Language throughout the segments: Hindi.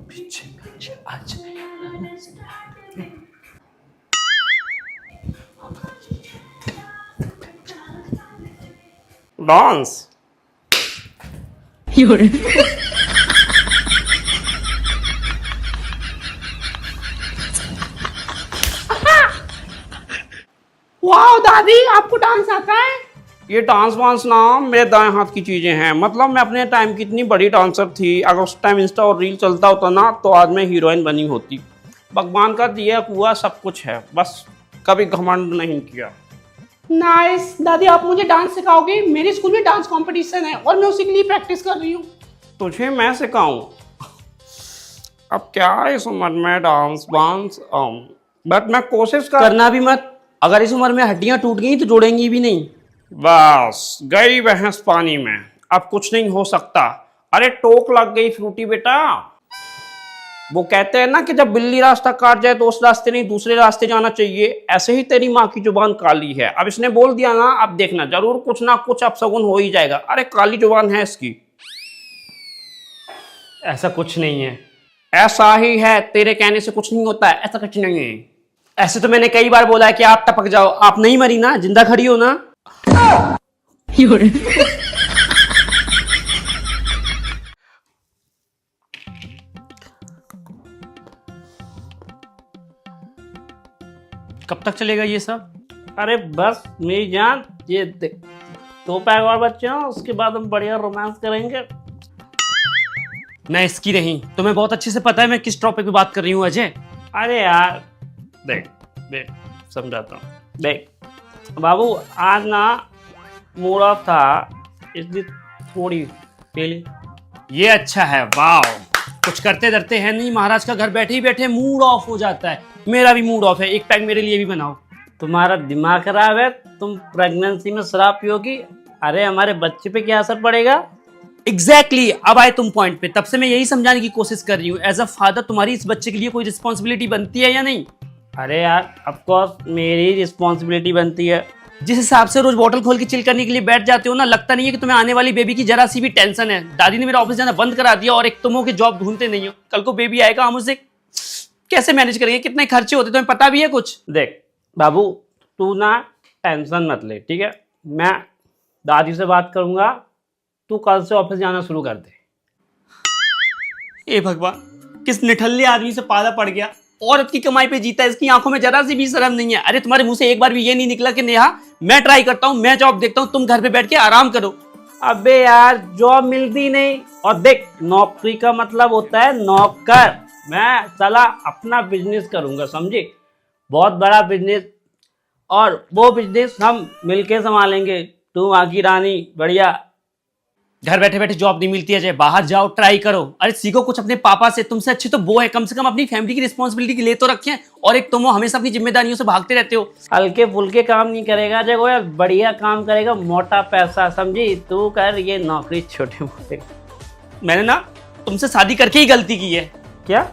पीछे पीछे आज डांस। वाह दादी, आपको डांस आता है? ये डांस वांस ना मेरे दाएं हाथ की चीजें हैं। मतलब मैं अपने टाइम की इतनी बड़ी डांसर थी, अगर उस टाइम इंस्टा और रील चलता होता ना तो आज मैं हीरोइन बनी होती। भगवान का दिया हुआ सब कुछ है, बस कभी घमंड नहीं किया। नाइस दादी, आप मुझे डांस सिखाओगे? मेरे स्कूल में डांस कंपटीशन है और मैं उसी के लिए प्रैक्टिस कर रही हूँ। तुझे मैं सिखाऊं? अब क्या इस उम्र में डांस वांस, बट मैं कोशिश करना भी मत। अगर इस उम्र में हड्डियां टूट गई तो जोड़ेंगी भी नहीं। बस गई भैंस पानी में, अब कुछ नहीं हो सकता। अरे टोक लग गई फ्रूटी बेटा। वो कहते हैं ना कि जब बिल्ली रास्ता काट जाए तो उस रास्ते नहीं दूसरे रास्ते जाना चाहिए। ऐसे ही तेरी माँ की जुबान काली है। अब इसने बोल दिया ना, अब देखना जरूर कुछ ना कुछ अपशगुन हो ही जाएगा। अरे काली जुबान है इसकी। ऐसा कुछ नहीं है। ऐसा ही है, तेरे कहने से कुछ नहीं होता है, ऐसा कुछ नहीं है। ऐसे तो मैंने कई बार बोला है कि आप टपक जाओ। आप नहीं मरी ना, जिंदा खड़ी हो ना। कब तक चलेगा ये सब? अरे बस मेरी जान, ये दो पैक और बच्चे हो, उसके बाद हम बढ़िया रोमांस करेंगे। ना इसकी नहीं, तुम्हें बहुत अच्छे से पता है मैं किस टॉपिक पे बात कर रही हूँ अजय। अरे यार देख देख समझाता हूँ। देख बाबू, आज ना मूड ऑफ था, इसलिए थोड़ी पी ली। ये अच्छा है, वाह। कुछ करते डरते हैं नहीं, महाराज का घर बैठे ही बैठे मूड ऑफ हो जाता है। मेरा भी मूड ऑफ है, एक पैक मेरे लिए भी बनाओ। तुम्हारा दिमाग खराब है, तुम प्रेगनेंसी में शराब पियोगी। अरे हमारे बच्चे पे क्या असर पड़ेगा? एग्जैक्टली अब आए तुम पॉइंट पे। तब से मैं यही समझाने की कोशिश कर रही हूँ, एज अ फादर तुम्हारी इस बच्चे के लिए कोई रिस्पॉन्सिबिलिटी बनती है या नहीं? अरे यार ऑफ कोर्स मेरी रिस्पॉन्सिबिलिटी बनती है। जिस हिसाब से रोज बोतल खोल के चिल करने के लिए बैठ जाते हो ना, लगता नहीं है कि तुम्हें आने वाली बेबी की जरा सी भी टेंशन है। दादी ने मेरा ऑफिस जाना बंद करा दिया और एक तुम हो कि जॉब ढूंढते नहीं हो। कल को बेबी आएगा, हम उसे कैसे मैनेज करेंगे? कितने खर्चे होते तुम्हें पता भी है कुछ? देख बाबू, तू ना टेंशन मत ले, ठीक है? मैं दादी से बात करूंगा, तू कल से ऑफिस जाना शुरू कर दे। ए भगवान, किस निठल्ले आदमी से पाला पड़ गया। औरत की कमाई पे जीता है, इसकी आंखों में जरा सी भी शर्म नहीं है। अरे तुम्हारे मुंह से एक बार भी ये नहीं निकला कि नेहा मैं ट्राई करता हूं, मैं जॉब देखता हूं, तुम घर पे बैठ के आराम करो। अबे यार जॉब मिलती नहीं, और देख नौकरी का मतलब होता है नौकर। मैं चला अपना बिजनेस करूंगा, समझे? बहुत बड़ा बिजनेस, और वो बिजनेस हम मिलके संभालेंगे। तू वहां की रानी बढ़िया। घर बैठे बैठे जॉब नहीं मिलती है जय, बाहर जाओ, ट्राई करो। अरे सीखो कुछ अपने पापा से। तुमसे अच्छे तो वो है, कम से कम अपनी फैमिली की रिस्पॉन्सिबिलिटी ले तो रखें। और एक तुम हो, हमेशा अपनी जिम्मेदारियों से भागते रहते हो। हल्के फुल्के काम नहीं करेगा जगह यार, बढ़िया काम करेगा, मोटा पैसा, समझी? तू कर ये नौकरी छोटे मोटे। मैंने ना तुमसे शादी करके ही गलती की है। क्या?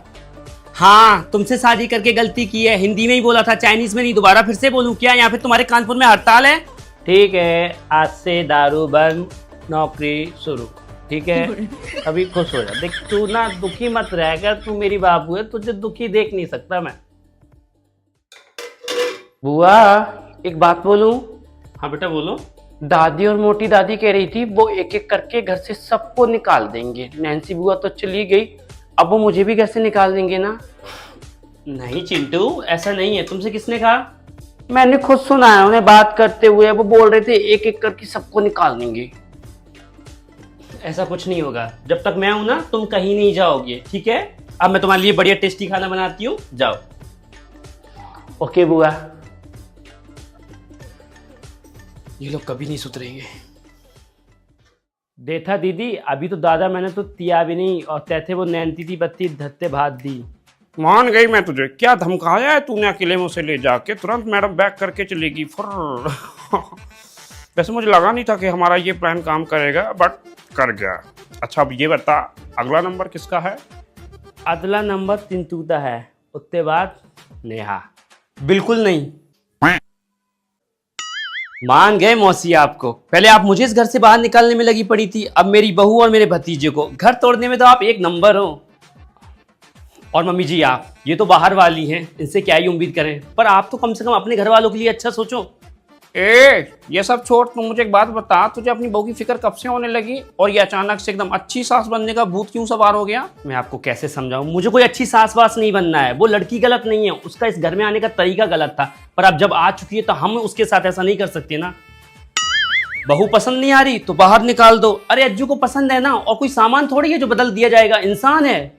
हाँ, तुमसे शादी करके गलती की है। हिंदी में ही बोला था, चाइनीज में नहीं। दोबारा फिर से बोलूं क्या? या फिर तुम्हारे कानपुर में हड़ताल है? ठीक है, आज से दारू बंद, नौकरी शुरू, ठीक है? अभी खुश हो जा। देख तू ना दुखी मत रहेगा, तू मेरी बाबू है, तुझे दुखी देख नहीं सकता मैं। बुआ एक बात बोलूं? हाँ बेटा बोलो। दादी और मोटी दादी कह रही थी वो एक एक करके घर से सबको निकाल देंगे। नैन्सी बुआ तो चली गई, अब वो मुझे भी घर से निकाल देंगे ना? नहीं चिंटू, ऐसा नहीं है। तुमसे किसने कहा? मैंने खुद सुना है उन्हें बात करते हुए। वो बोल रहे थे एक एक करके सबको निकाल देंगे। ऐसा कुछ नहीं होगा। जब तक मैं हूं ना, तुम कहीं नहीं जाओगे, ठीक है? अब मैं तुम्हारे लिए बढ़िया टेस्टी खाना बनाती हूँ, जाओ। ओके बुआ। ये लोग कभी नहीं सुधरेंगे। देखा दीदी, अभी तो दादा मैंने तो तिया भी नहीं, और तैथे वो नैनती थी बत्ती धत्ते भात दी। मान गई मैं तुझे। क्या धमकाया है तूने अकेले में उसे ले जाके? तुरंत मैडम बैक करके चलेगी फुर्र। वैसे मुझे लगा नहीं था कि हमारा ये प्लान काम करेगा, बट कर गया। अच्छा अब ये बता, अगला नंबर किसका है? अगला नंबर तिंतुता है, उसके बाद नेहा। बिल्कुल नहीं। मान गए मौसी आपको। पहले आप मुझे इस घर से बाहर निकालने में लगी पड़ी थी, अब मेरी बहू और मेरे भतीजे को घर तोड़ने में तो आप एक नंबर हो। और मम्मी जी आप ये तो बाहर वाली हैं, इनसे क्या ही उम्मीद करें, पर आप तो कम से कम अपने घर वालों के लिए अच्छा सोचो। ये सब छोड़, तुम मुझे एक बात बता, तुझे अपनी बहू की फिक्र कब से होने लगी और ये अचानक से एकदम अच्छी सास बनने का भूत क्यों सवार हो गया? मैं आपको कैसे समझाऊं, मुझे कोई अच्छी सास वास नहीं बनना है। वो लड़की गलत नहीं है, उसका इस घर में आने का तरीका गलत था, पर अब जब आ चुकी है तो हम उसके साथ ऐसा नहीं कर सकते ना। बहू पसंद नहीं आ रही तो बाहर निकाल दो। अरे अज्जू को पसंद है ना, और कोई सामान थोड़ी है जो बदल दिया जाएगा, इंसान है।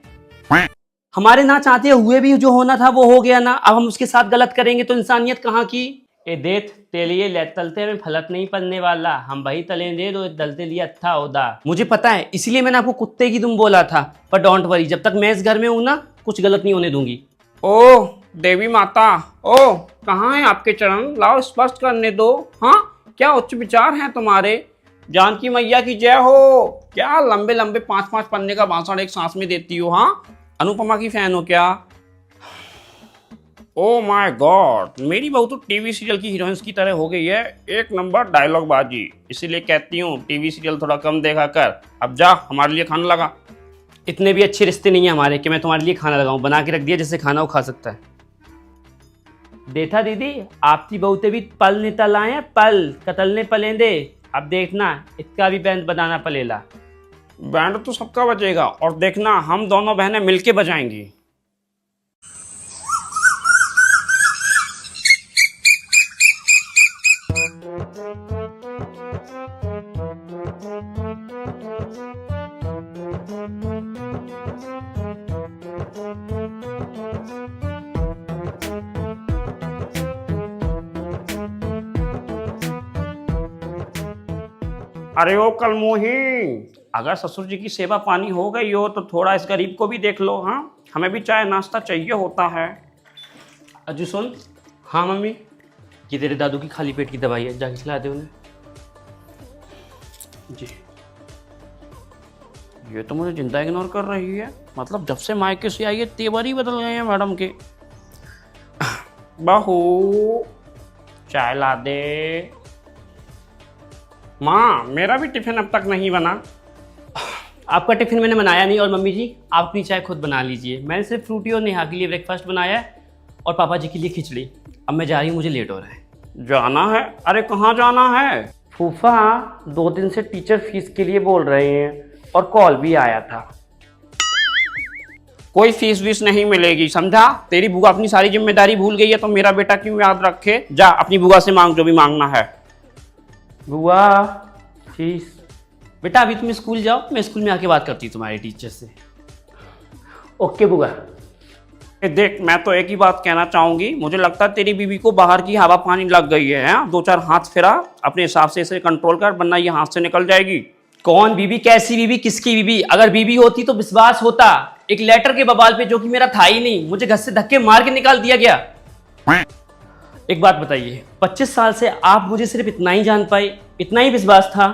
हमारे ना चाहते हुए भी जो होना था वो हो गया ना, अब हम उसके साथ गलत करेंगे तो इंसानियत कहाँ की। ए देख तेलिए ले तलते में फलक नहीं पड़ने वाला, हम वही तले दे दो दलते लिए अच्छा होदा। मुझे पता है, इसीलिए मैंने आपको कुत्ते की तुम बोला था, पर डोंट वरी, जब तक मैं इस घर में हूं ना कुछ गलत नहीं होने दूंगी। ओ देवी माता, ओ कहाँ है आपके चरण, लाओ स्पष्ट करने दो। हाँ क्या उच्च विचार हैं तुम्हारे, जानकी मैया की जय हो। क्या लंबे लंबे 5-5 पन्ने का भाषण एक सांस में देती हो? हाँ अनुपमा की फैन हो क्या? ओ माय गॉड, मेरी बहू तो टीवी सीरियल की हीरोइंस की तरह हो गई है, एक नंबर डायलॉग बाजी। इसीलिए कहती हूँ टीवी सीरियल थोड़ा कम देखा कर, अब जा हमारे लिए खाना लगा। इतने भी अच्छे रिश्ते नहीं है हमारे कि मैं तुम्हारे लिए खाना लगाऊं, बना के रख दिया जैसे खाना वो खा सकता है। देखा दीदी, आपकी बहुते भी पल निकल आए, पल कतलने पलेंदे। अब देखना इसका भी बैंड बनाना पलेला। बैंड तो सबका बजेगा, और देखना हम दोनों बहनें मिलके बजाएंगी। अरे ओ कलमोही, अगर ससुर जी की सेवा पानी हो गई हो तो थोड़ा इस गरीब को भी देख लो। हाँ हमें भी चाय नाश्ता चाहिए होता है। अज्जू सुन। हाँ मम्मी, ये तेरे दादू की खाली पेट की दवाई है, जाके खिला दे उन्हें। जी। ये तो मुझे जिंदा इग्नोर कर रही है, मतलब जब से मायके से आई है तेवर ही बदल गए हैं मैडम के। बहू चाय ला दे। माँ मेरा भी टिफिन अब तक नहीं बना। आपका टिफिन मैंने बनाया नहीं, और मम्मी जी आप अपनी चाय खुद बना लीजिए। मैंने सिर्फ फ्रूटी और नेहा के लिए ब्रेकफास्ट बनाया है और पापा जी के लिए खिचड़ी। अब मैं जा रही हूँ, मुझे लेट हो रहा है। जाना है? अरे कहाँ जाना है? फूफा 2 दिन से टीचर फीस के लिए बोल रहे हैं और कॉल भी आया था। कोई फीस वीस नहीं मिलेगी, समझा? तेरी बुआ अपनी सारी जिम्मेदारी भूल गई है तो मेरा बेटा क्यों याद रखे? जा अपनी बुआ से मांग जो भी मांगना है। बुआ फीस? बेटा अभी तुम स्कूल जाओ, मैं स्कूल में आके बात करती हूँ तुम्हारे टीचर से। ओके बुआ। देख मैं तो एक ही बात कहना चाहूंगी, मुझे लगता है तेरी बीवी को बाहर की हवा पानी लग गई है। 2-4 हाथ फेरा, अपने हिसाब से इसे कंट्रोल कर, वरना ये हाथ से निकल जाएगी। कौन बीवी, कैसी बीवी, किसकी बीवी? अगर बीवी होती तो विश्वास होता। एक लेटर के बवाल पे जो कि मेरा था ही नहीं, मुझे घर से धक्के मार के निकाल दिया गया। एक बात बताइए, 25 साल से आप मुझे सिर्फ इतना ही जान पाए, इतना ही विश्वास था?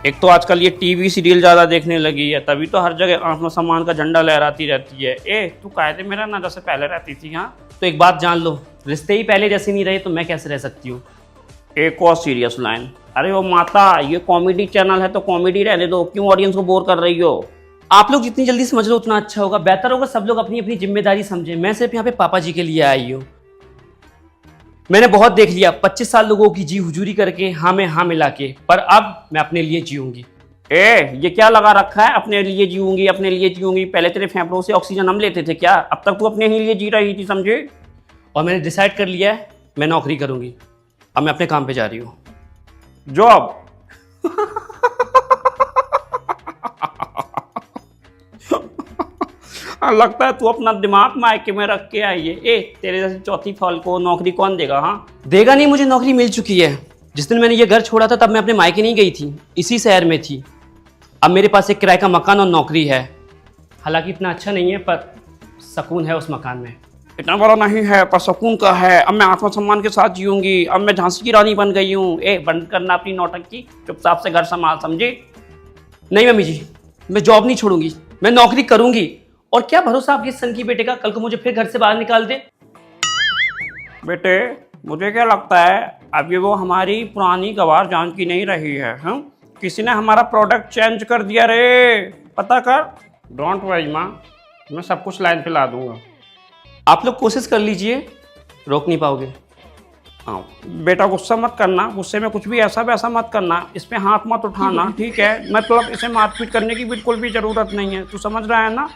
एक तो आजकल ये टीवी सीरियल ज्यादा देखने लगी है, तभी तो हर जगह आत्मसम्मान का झंडा लहराती रहती है। तू कायदे मेरा ना जैसे पहले रहती थी। हाँ तो एक बात जान लो, रिश्ते ही पहले जैसे नहीं रहे तो मैं कैसे रह सकती हूँ। एक और सीरियस लाइन। अरे ओ माता, ये कॉमेडी चैनल है तो कॉमेडी रहने दो, क्यों ऑडियंस को बोर कर रही हो? आप लोग जितनी जल्दी समझ लो उतना अच्छा होगा, बेहतर होगा सब लोग अपनी अपनी जिम्मेदारी समझें। मैं सिर्फ यहाँ पे पापा जी के लिए आई हूँ। मैंने बहुत देख लिया 25 साल लोगों की जी हुजूरी करके, हाँ में हाँ मिला के, पर अब मैं अपने लिए जीऊंगी। ये क्या लगा रखा है अपने लिए जीऊंगी, अपने लिए जीऊंगी? पहले तेरे फेफड़ों से ऑक्सीजन हम लेते थे क्या? अब तक तू अपने ही लिए जी रही थी, समझे? और मैंने डिसाइड कर लिया है मैं नौकरी करूंगी। अब मैं अपने काम पे जा रही हूँ। जॉब? लगता है तू अपना दिमाग मायके में रख के आई है। तेरे जैसे चौथी फॉल को नौकरी कौन देगा? हाँ देगा नहीं, मुझे नौकरी मिल चुकी है। जिस दिन मैंने ये घर छोड़ा था तब मैं अपने मायके नहीं गई थी, इसी शहर में थी। अब मेरे पास एक किराए का मकान और नौकरी है। हालांकि इतना अच्छा नहीं है पर सुकून है उस मकान में। इतना बड़ा नहीं है पर सुकून का है। अब मैं आत्मसम्मान के साथ जीऊंगी। अब मैं झांसी की रानी बन गई हूँ। बंद करना अपनी नौटंकी, चुपचाप से घर संभाल, समझे? नहीं मम्मी जी, मैं जॉब नहीं छोड़ूंगी, मैं नौकरी करूंगी। और क्या भरोसा आपके सन की बेटे का कल को मुझे फिर घर से बाहर निकाल दे। बेटे मुझे क्या लगता है अब ये वो हमारी पुरानी गवार जान की नहीं रही है, हम किसी ने हमारा प्रोडक्ट चेंज कर दिया रे, पता कर। डोंट वरी माँ, मैं सब कुछ लाइन पे ला दूंगा। आप लोग कोशिश कर लीजिए, रोक नहीं पाओगे। हाँ बेटा, गुस्सा मत करना, गुस्से में कुछ भी ऐसा वैसा मत करना, इस पे हाथ मत उठाना, ठीक है? मतलब इसे मारपीट करने की बिल्कुल भी ज़रूरत नहीं है, तू समझ रहा है ना?